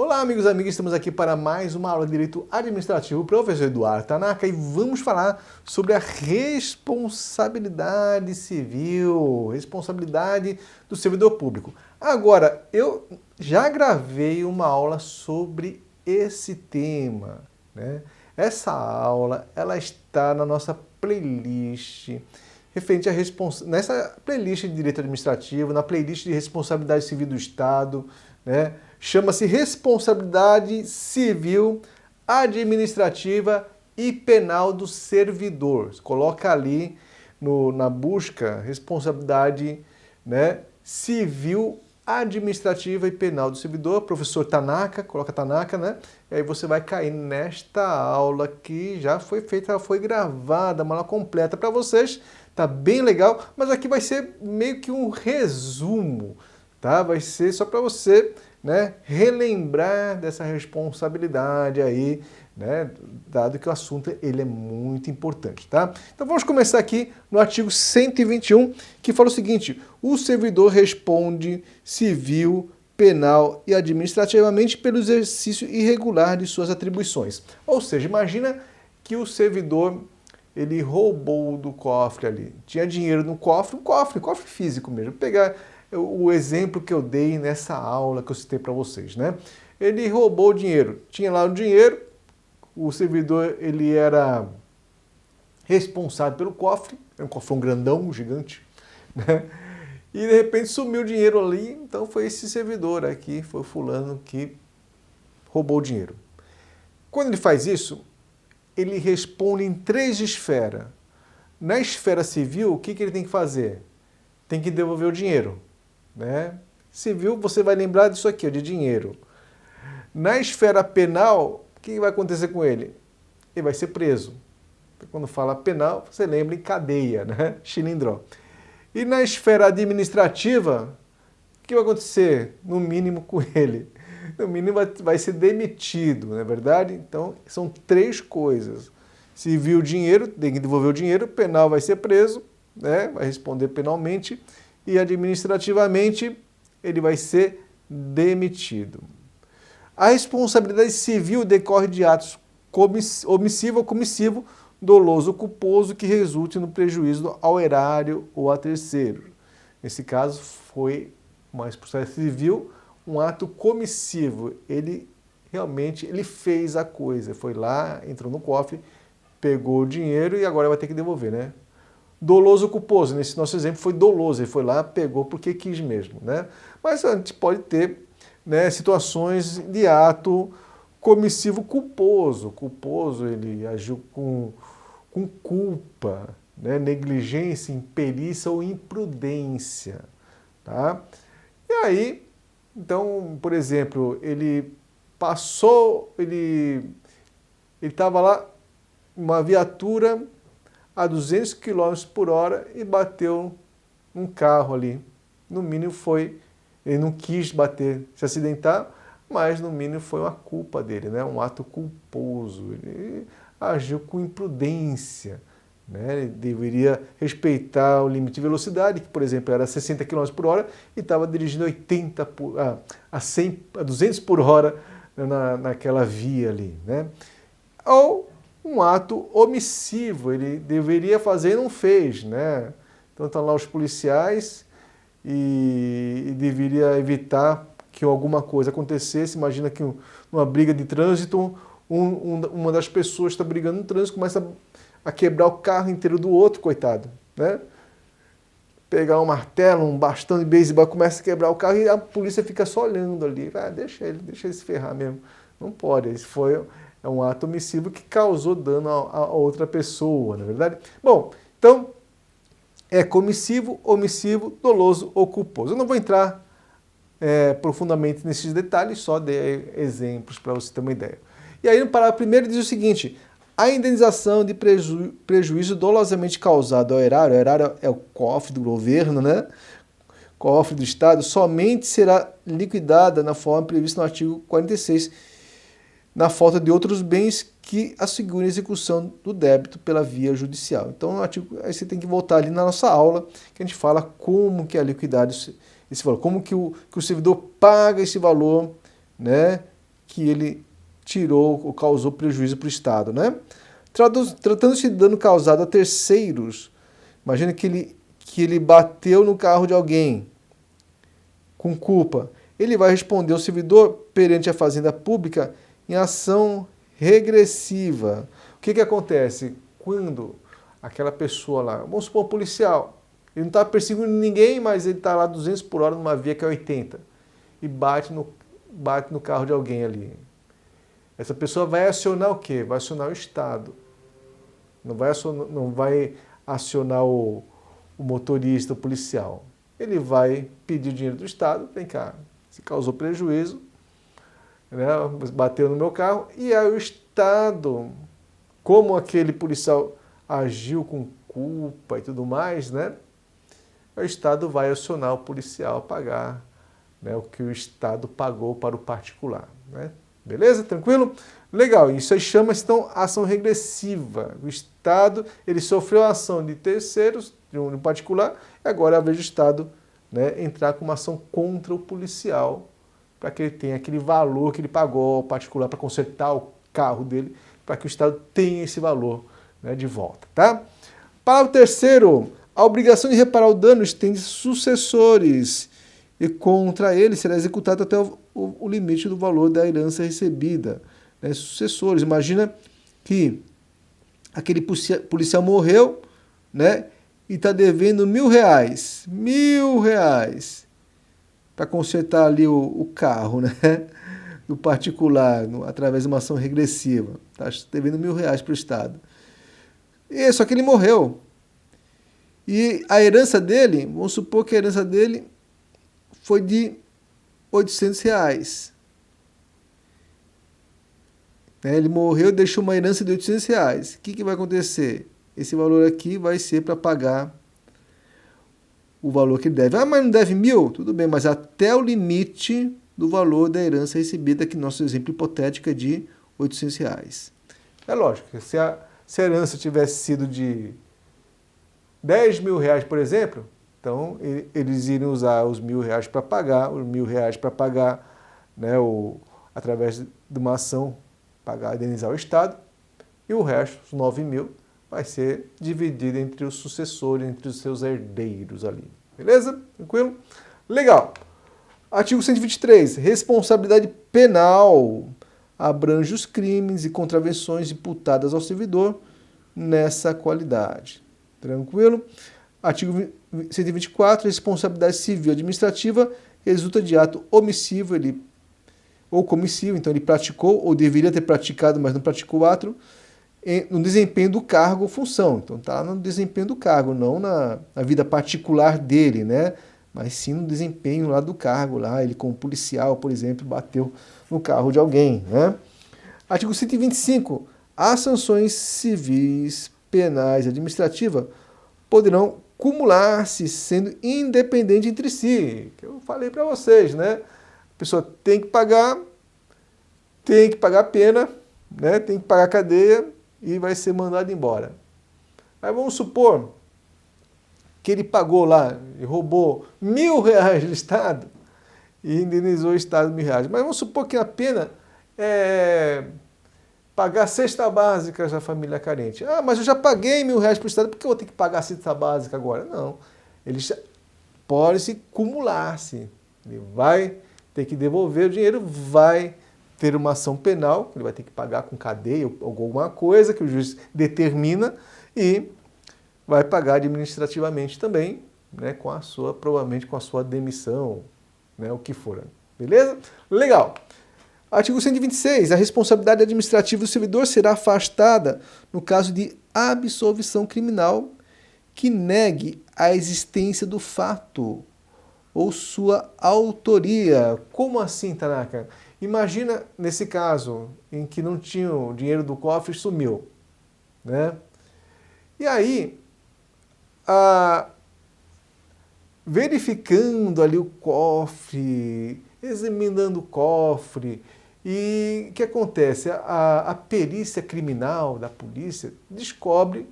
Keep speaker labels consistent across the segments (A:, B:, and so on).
A: Olá, amigos e amigas, estamos aqui para mais uma aula de Direito Administrativo, professor Eduardo Tanaka, e vamos falar sobre a responsabilidade civil, responsabilidade do servidor público. Agora, eu já gravei uma aula sobre esse tema, né? Essa aula, ela está na nossa playlist, referente a nessa playlist de Direito Administrativo, na playlist de Responsabilidade Civil do Estado, né? Chama-se Responsabilidade Civil, Administrativa e Penal do Servidor. Coloca ali na busca Responsabilidade, né, Civil, Administrativa e Penal do Servidor, professor Tanaka, coloca Tanaka, né? E aí você vai cair nesta aula que já foi feita, foi gravada, uma aula completa para vocês. Tá bem legal, mas aqui vai ser meio que um resumo, tá? Vai ser só para você, né, relembrar dessa responsabilidade aí, né, dado que o assunto ele é muito importante, tá? Então vamos começar aqui no artigo 121, que fala o seguinte: o servidor responde civil, penal e administrativamente pelo exercício irregular de suas atribuições. Ou seja, imagina que o servidor ele roubou do cofre ali, tinha dinheiro no cofre, cofre físico mesmo. Vou pegar o exemplo que eu dei nessa aula que eu citei para vocês, né? Ele roubou o dinheiro, tinha lá o dinheiro, o servidor ele era responsável pelo cofre, era um cofrão grandão, gigante, né? E de repente sumiu o dinheiro ali, então foi esse servidor aqui, foi o fulano que roubou o dinheiro. Quando ele faz isso, ele responde em 3 esferas. Na esfera civil, o que ele tem que fazer? Tem que devolver o dinheiro, né? Civil, você vai lembrar disso aqui, ó, de dinheiro. Na esfera penal, o que vai acontecer com ele? Ele vai ser preso. Quando fala penal, você lembra em cadeia, né? Chilindró. E na esfera administrativa, o que vai acontecer? No mínimo com ele. No mínimo vai ser demitido, não é verdade? Então, são 3 coisas. Civil, dinheiro, tem que devolver o dinheiro. Penal, vai ser preso, né? Vai responder penalmente. E administrativamente, ele vai ser demitido. A responsabilidade civil decorre de atos omissivo ou comissivo, doloso ou culposo que resulte no prejuízo ao erário ou a terceiro. Nesse caso, foi uma responsabilidade civil, um ato comissivo. Ele realmente fez a coisa, foi lá, entrou no cofre, pegou o dinheiro e agora vai ter que devolver, né? Doloso ou culposo, nesse nosso exemplo foi doloso, ele foi lá, pegou porque quis mesmo, né? Mas a gente pode ter, né, situações de ato comissivo culposo. Culposo, ele agiu com culpa, né, negligência, imperícia ou imprudência, tá? E aí, então, por exemplo, ele estava lá, uma viatura a 200 km por hora e bateu num carro ali. No mínimo ele não quis bater, se acidentar, mas no mínimo foi uma culpa dele, né? Um ato culposo. Ele agiu com imprudência, né? Ele deveria respeitar o limite de velocidade, que, por exemplo, era 60 km por hora e estava dirigindo a 200 por hora naquela via ali, né? Ou um ato omissivo, ele deveria fazer e não fez, né? Então estão lá os policiais e deveria evitar que alguma coisa acontecesse. Imagina que numa briga de trânsito, uma das pessoas está brigando no trânsito, começa a quebrar o carro inteiro do outro, coitado, né? Pegar um martelo, um bastão de beisebol, começa a quebrar o carro e a polícia fica só olhando ali. Ah, deixa ele se ferrar mesmo. Não pode, é um ato omissivo que causou dano a outra pessoa, não é verdade? Bom, então, é comissivo, omissivo, doloso ou culposo. Eu não vou entrar profundamente nesses detalhes, só dei exemplos para você ter uma ideia. E aí, no parágrafo 1º, diz o seguinte: a indenização de prejuízo dolosamente causado ao erário é o cofre do governo, né? Cofre do Estado, somente será liquidada na forma prevista no artigo 46, na falta de outros bens que assegurem a execução do débito pela via judicial. Então, aí você tem que voltar ali na nossa aula, que a gente fala como que é liquidado esse valor, como que o servidor paga esse valor, né, que ele tirou ou causou prejuízo para o Estado, né? Tratando-se de dano causado a terceiros, imagina que ele bateu no carro de alguém com culpa. Ele vai responder ao servidor perante a Fazenda Pública em ação regressiva. O que acontece? Quando aquela pessoa lá, vamos supor um policial, ele não está perseguindo ninguém, mas ele está lá 200 por hora numa via que é 80 e bate no carro de alguém ali. Essa pessoa vai acionar o quê? Vai acionar o Estado. Não vai acionar o motorista, o policial. Ele vai pedir dinheiro do Estado, vem cá, se causou prejuízo, né, bateu no meu carro, e aí o Estado, como aquele policial agiu com culpa e tudo mais, né, o Estado vai acionar o policial a pagar, né, o que o Estado pagou para o particular. Né? Beleza? Tranquilo? Legal. Isso aí chama-se, então, ação regressiva. O Estado, ele sofreu a ação de terceiros, de um particular, e agora é a vez do Estado, né, entrar com uma ação contra o policial, para que ele tenha aquele valor que ele pagou ao particular para consertar o carro dele, para que o Estado tenha esse valor, né, de volta. Tá? Parágrafo terceiro. A obrigação de reparar o dano estende sucessores e contra ele será executado até o limite do valor da herança recebida. Né? Sucessores. Imagina que aquele policial morreu, né, e está devendo R$1.000. R$1.000 para consertar ali o carro, né, do particular, através de uma ação regressiva. Está devendo R$1.000 para o Estado. Só que ele morreu. E a herança dele, vamos supor que a herança dele foi de R$800. Ele morreu e deixou uma herança de R$800. O que vai acontecer? Esse valor aqui vai ser para pagar o valor que ele deve. Ah, mas não deve 1.000? Tudo bem, mas até o limite do valor da herança recebida, que nosso exemplo hipotético é de R$800. É lógico, se a herança tivesse sido de R$10.000, por exemplo, então eles iriam usar os R$1.000 para pagar, os R$1.000 para pagar, né, através de uma ação, indenizar o Estado, e o resto, os 9.000, vai ser dividido entre os sucessores, entre os seus herdeiros ali. Beleza? Tranquilo? Legal. Artigo 123. Responsabilidade penal abrange os crimes e contravenções imputadas ao servidor nessa qualidade. Tranquilo? Artigo 124. Responsabilidade civil administrativa resulta de ato omissivo ou comissivo, então ele praticou ou deveria ter praticado, mas não praticou o ato, no desempenho do cargo ou função. Então está no desempenho do cargo, não na vida particular dele, né? Mas sim no desempenho lá do cargo, lá ele como policial, por exemplo, bateu no carro de alguém, né? Artigo 125. As sanções civis, penais e administrativas poderão cumular-se sendo independentes entre si, que eu falei para vocês, né? A pessoa tem que pagar a pena, né? Tem que pagar a cadeia e vai ser mandado embora. Aí vamos supor que ele pagou lá e roubou R$1.000 do Estado e indenizou o Estado R$1.000. Mas vamos supor que a pena é pagar a cesta básica da família carente. Ah, mas eu já paguei R$1.000 para o Estado, por que eu vou ter que pagar a cesta básica agora? Não. Ele pode se cumular-se. Ele vai ter que devolver o dinheiro, vai ter uma ação penal, ele vai ter que pagar com cadeia ou alguma coisa que o juiz determina e vai pagar administrativamente também, né, provavelmente com a sua demissão, né, o que for. Beleza? Legal. Artigo 126. A responsabilidade administrativa do servidor será afastada no caso de absolvição criminal que negue a existência do fato ou sua autoria. Como assim, Tanaka? Imagina nesse caso em que não tinha o dinheiro do cofre e sumiu, né? E aí, verificando ali o cofre, examinando o cofre, e o que acontece? A perícia criminal da polícia descobre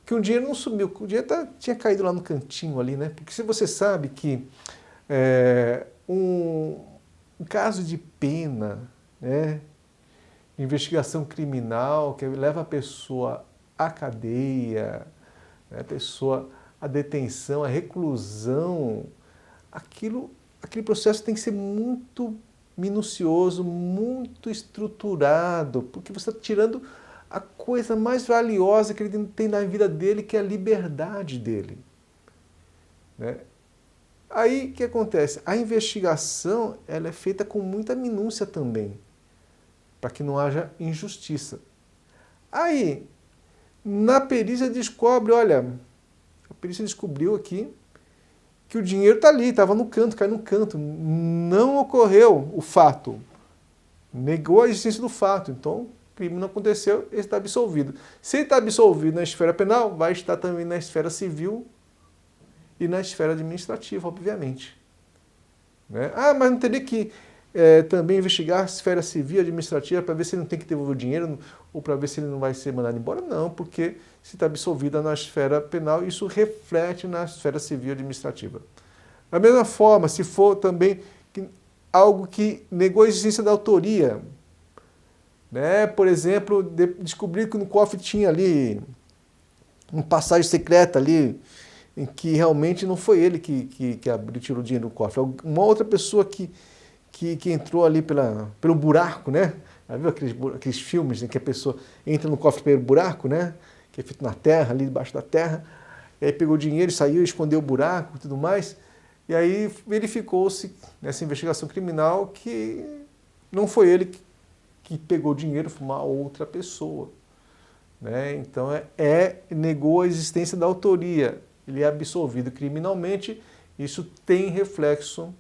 A: que o dinheiro não sumiu, que o dinheiro tinha caído lá no cantinho ali, né? Porque se você sabe que um caso de pena, né? Investigação criminal, que leva a pessoa à cadeia, né? A pessoa à detenção, à reclusão, aquele processo tem que ser muito minucioso, muito estruturado, porque você está tirando a coisa mais valiosa que ele tem na vida dele, que é a liberdade dele, né? Aí o que acontece? A investigação ela é feita com muita minúcia também, para que não haja injustiça. Aí, na perícia descobre, olha, a perícia descobriu aqui que o dinheiro está ali, estava no canto, caiu no canto. Não ocorreu o fato. Negou a existência do fato. Então, o crime não aconteceu, ele está absolvido. Se ele está absolvido na esfera penal, vai estar também na esfera civil e na esfera administrativa, obviamente. Né? Ah, mas não teria que também investigar a esfera civil e administrativa para ver se ele não tem que devolver o dinheiro ou para ver se ele não vai ser mandado embora? Não, porque se está absolvida na esfera penal, isso reflete na esfera civil e administrativa. Da mesma forma, se for também algo que negou a existência da autoria, né? Por exemplo, descobrir que no cofre tinha ali uma passagem secreta ali, em que realmente não foi ele que abriu, tirou o dinheiro do cofre. Uma outra pessoa que entrou ali pelo buraco, né? Já viu aqueles filmes em que a pessoa entra no cofre pelo buraco, né? Que é feito na terra, ali debaixo da terra. E aí pegou o dinheiro, saiu, escondeu o buraco e tudo mais. E aí verificou-se nessa investigação criminal que não foi ele que pegou o dinheiro, foi uma outra pessoa, né? Então negou a existência da autoria. Ele é absolvido criminalmente, isso tem reflexo,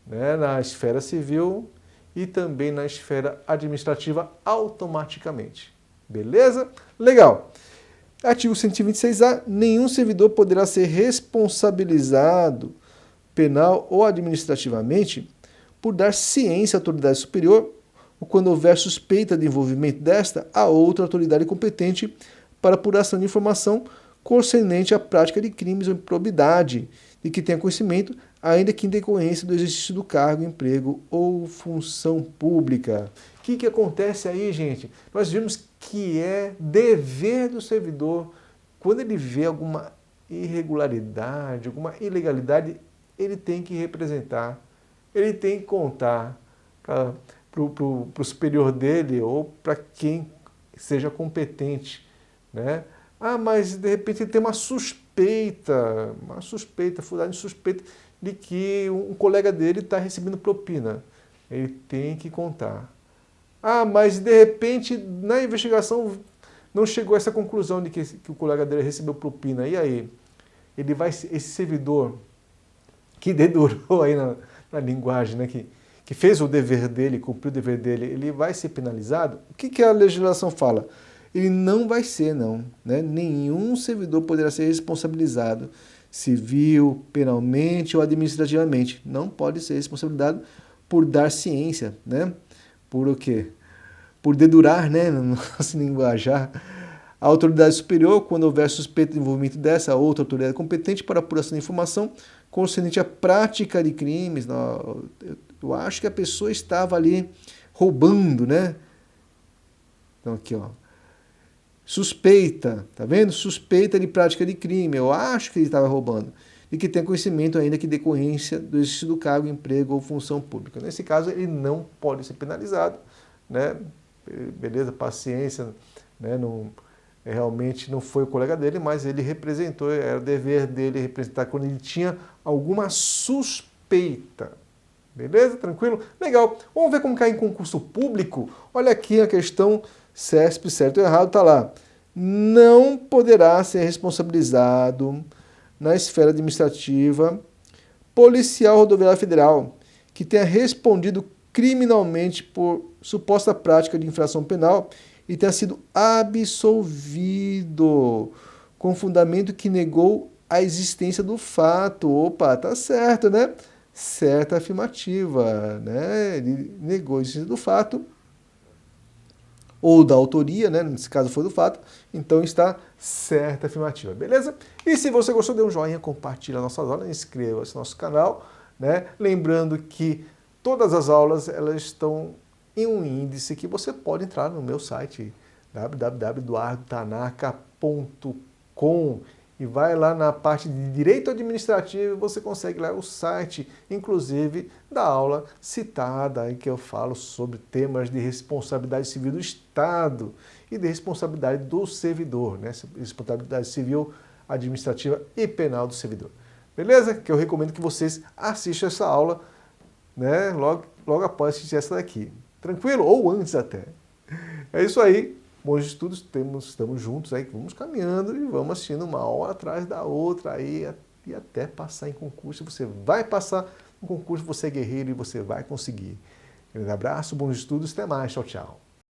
A: né, na esfera civil e também na esfera administrativa automaticamente. Beleza? Legal. Artigo 126A. Nenhum servidor poderá ser responsabilizado penal ou administrativamente por dar ciência à autoridade superior ou quando houver suspeita de envolvimento desta a outra autoridade competente para apuração de informação concernente à prática de crimes ou improbidade de que tenha conhecimento, ainda que em decorrência do exercício do cargo, emprego ou função pública. O que acontece aí, gente? Nós vimos que é dever do servidor, quando ele vê alguma irregularidade, alguma ilegalidade, ele tem que representar, ele tem que contar para o superior dele ou para quem seja competente, né? Ah, mas de repente ele tem uma suspeita, fulano suspeita de que um colega dele está recebendo propina. Ele tem que contar. Ah, mas de repente na investigação não chegou a essa conclusão de que o colega dele recebeu propina. E aí? Esse servidor que dedurou aí na linguagem, né, que fez o dever dele, cumpriu o dever dele, ele vai ser penalizado? O que a legislação fala? Ele não vai ser, não. Né? Nenhum servidor poderá ser responsabilizado civil, penalmente ou administrativamente. Não pode ser responsabilizado por dar ciência, né? Por o quê? Por dedurar, né? No nosso linguajar. A autoridade superior, quando houver suspeita de envolvimento dessa outra autoridade competente para apuração de informação concernente à prática de crimes. Eu acho que a pessoa estava ali roubando, né? Então aqui, ó. Suspeita, tá vendo? Suspeita de prática de crime. Eu acho que ele estava roubando. E que tem conhecimento ainda que decorrência do exercício do cargo, emprego ou função pública. Nesse caso, ele não pode ser penalizado, né? Beleza, paciência, né? Realmente não foi o colega dele, mas ele representou, era o dever dele representar quando ele tinha alguma suspeita. Beleza? Tranquilo? Legal. Vamos ver como cai em concurso público? Olha aqui a questão CESP, certo ou errado, está lá. Não poderá ser responsabilizado na esfera administrativa policial rodoviária federal que tenha respondido criminalmente por suposta prática de infração penal e tenha sido absolvido com fundamento que negou a existência do fato. Opa, tá certo, né? Certa afirmativa, né? Ele negou a existência do fato ou da autoria, né? Nesse caso foi do fato, então está certa afirmativa, beleza? E se você gostou, dê um joinha, compartilha nossas aulas, inscreva-se no nosso canal, né? Lembrando que todas as aulas elas estão em um índice que você pode entrar no meu site www.eduardotanaka.com e vai lá na parte de Direito Administrativo e você consegue lá o site, inclusive da aula citada em que eu falo sobre temas de responsabilidade civil do Estado e de responsabilidade do servidor, né? Responsabilidade civil, administrativa e penal do servidor. Beleza? Que eu recomendo que vocês assistam essa aula, né? Logo após assistir essa daqui. Tranquilo? Ou antes até. É isso aí. Bons estudos, estamos juntos aí, vamos caminhando e vamos assistindo uma aula atrás da outra aí e até passar em concurso. Você vai passar no concurso, você é guerreiro e você vai conseguir. Um grande abraço, bons estudos, até mais, tchau, tchau.